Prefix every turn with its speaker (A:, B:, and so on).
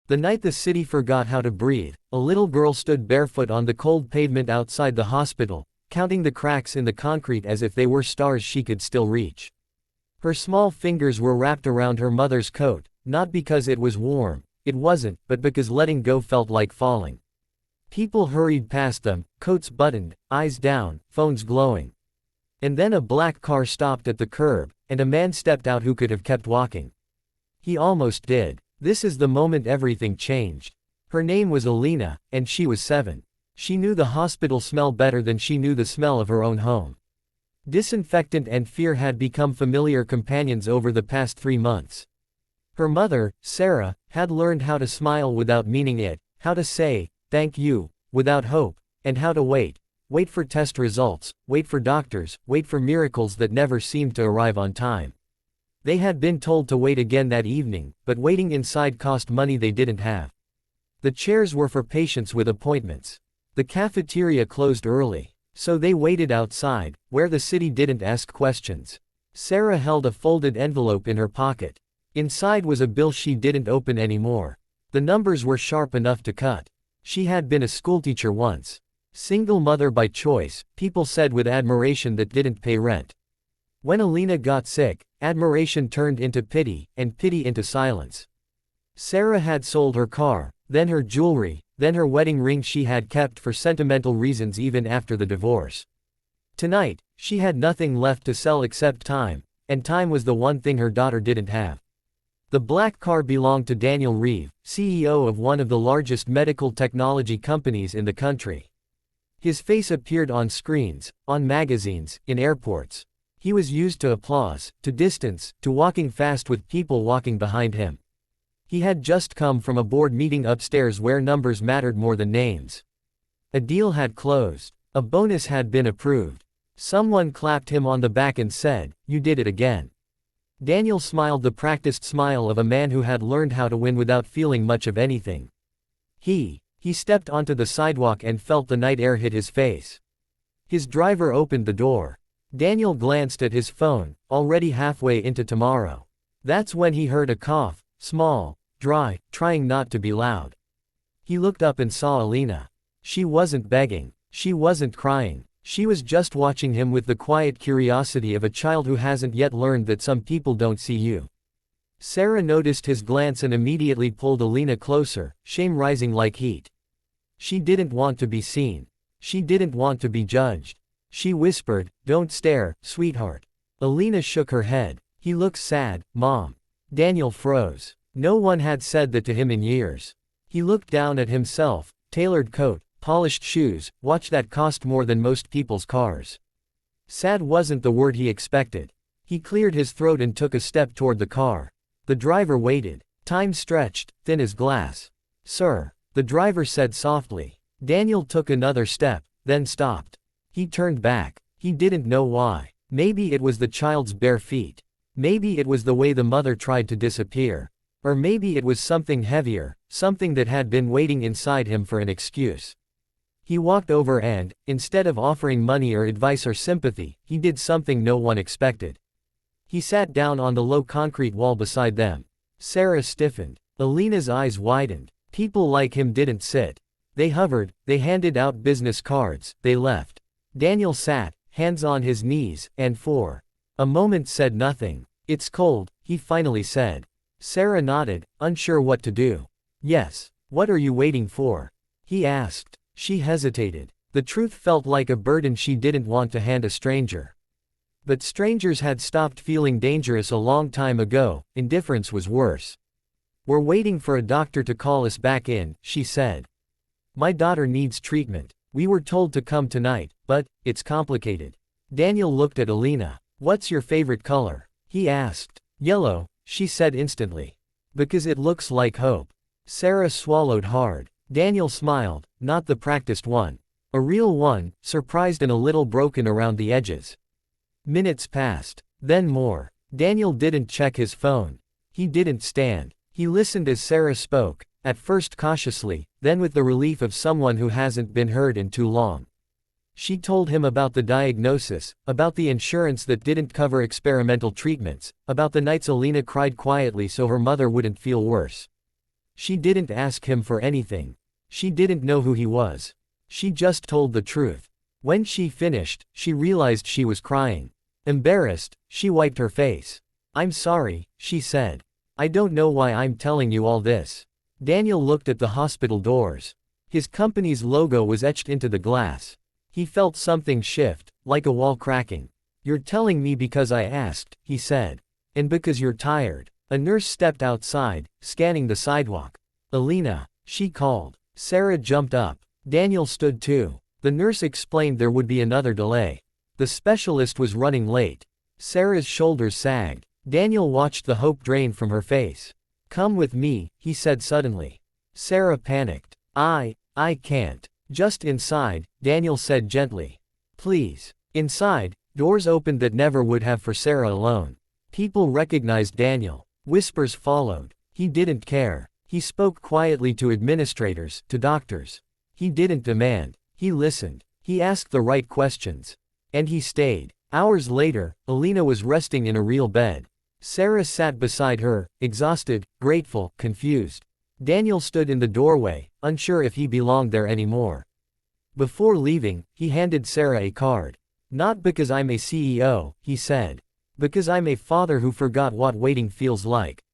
A: The night the city forgot how to breathe, a little girl stood barefoot on the cold pavement outside the hospital, counting the cracks in the concrete as if they were stars she could still reach. Her small fingers were wrapped around her mother's coat, not because it was warm, it wasn't, but because letting go felt like falling. People hurried past them, coats buttoned, eyes down, phones glowing. And then a black car stopped at the curb, and a man stepped out who could have kept walking. He almost did. This is the moment everything changed. Her name was Alina, and she was 7. She knew the hospital smell better than she knew the smell of her own home. Disinfectant and fear had become familiar companions over the past 3 months. Her mother, Sarah, had learned how to smile without meaning it, how to say, "Thank you," without hope, and how to wait. Wait for test results, wait for doctors, wait for miracles that never seemed to arrive on time. They had been told to wait again that evening, but waiting inside cost money they didn't have. The chairs were for patients with appointments. The cafeteria closed early. So they waited outside, where the city didn't ask questions. Sarah held a folded envelope in her pocket. Inside was a bill she didn't open anymore. The numbers were sharp enough to cut. She had been a schoolteacher once. Single mother by choice, people said with admiration that didn't pay rent. When Alina got sick, admiration turned into pity, and pity into silence. Sarah had sold her car, then her jewelry, then her wedding ring she had kept for sentimental reasons even after the divorce. Tonight, she had nothing left to sell except time, and time was the one thing her daughter didn't have. The black car belonged to Daniel Reeve, CEO of one of the largest medical technology companies in the country. His face appeared on screens, on magazines, in airports. He was used to applause, to distance, to walking fast with people walking behind him. He had just come from a board meeting upstairs where numbers mattered more than names. A deal had closed. A bonus had been approved. Someone clapped him on the back and said, "You did it again." Daniel smiled the practiced smile of a man who had learned how to win without feeling much of anything. He stepped onto the sidewalk and felt the night air hit his face. His driver opened the door. Daniel glanced at his phone, already halfway into tomorrow. That's when he heard a cough, small, dry, trying not to be loud. He looked up and saw Alina. She wasn't begging. She wasn't crying. She was just watching him with the quiet curiosity of a child who hasn't yet learned that some people don't see you. Sarah noticed his glance and immediately pulled Alina closer, shame rising like heat. She didn't want to be seen. She didn't want to be judged. She whispered, "Don't stare, sweetheart." Alina shook her head. "He looks sad, Mom." Daniel froze. No one had said that to him in years. He looked down at himself, tailored coat, polished shoes, watch that cost more than most people's cars. Sad wasn't the word he expected. He cleared his throat and took a step toward the car. The driver waited. Time stretched, thin as glass. "Sir," the driver said softly. Daniel took another step, then stopped. He turned back. He didn't know why. Maybe it was the child's bare feet. Maybe it was the way the mother tried to disappear. Or maybe it was something heavier, something that had been waiting inside him for an excuse. He walked over and, instead of offering money or advice or sympathy, he did something no one expected. He sat down on the low concrete wall beside them. Sarah stiffened. Alina's eyes widened. People like him didn't sit. They hovered, they handed out business cards, they left. Daniel sat, hands on his knees, and for a moment said nothing. "It's cold," he finally said. Sarah nodded, unsure what to do. "Yes. What are you waiting for?" he asked. She hesitated. The truth felt like a burden she didn't want to hand a stranger. But strangers had stopped feeling dangerous a long time ago. Indifference was worse. "We're waiting for a doctor to call us back in," she said. "My daughter needs treatment. We were told to come tonight, but it's complicated." Daniel looked at Alina. "What's your favorite color?" he asked. "Yellow," she said instantly. "Because it looks like hope." Sarah swallowed hard. Daniel smiled, not the practiced one. A real one, surprised and a little broken around the edges. Minutes passed. Then more. Daniel didn't check his phone. He didn't stand. He listened as Sarah spoke, at first cautiously, then with the relief of someone who hasn't been heard in too long. She told him about the diagnosis, about the insurance that didn't cover experimental treatments, about the nights Alina cried quietly so her mother wouldn't feel worse. She didn't ask him for anything. She didn't know who he was. She just told the truth. When she finished, she realized she was crying. Embarrassed, she wiped her face. "I'm sorry," she said. "I don't know why I'm telling you all this." Daniel looked at the hospital doors. His company's logo was etched into the glass. He felt something shift, like a wall cracking. "You're telling me because I asked," he said. "And because you're tired." A nurse stepped outside, scanning the sidewalk. "Alina," she called. Sarah jumped up. Daniel stood too. The nurse explained there would be another delay. The specialist was running late. Sarah's shoulders sagged. Daniel watched the hope drain from her face. "Come with me," he said suddenly. Sarah panicked. I can't." "Just inside," Daniel said gently. "Please." Inside, doors opened that never would have for Sarah alone. People recognized Daniel. Whispers followed. He didn't care. He spoke quietly to administrators, to doctors. He didn't demand. He listened. He asked the right questions. And he stayed. Hours later, Alina was resting in a real bed. Sarah sat beside her, exhausted, grateful, confused. Daniel stood in the doorway, unsure if he belonged there anymore. Before leaving, he handed Sarah a card. "Not because I'm a CEO," he said. "Because I'm a father who forgot what waiting feels like."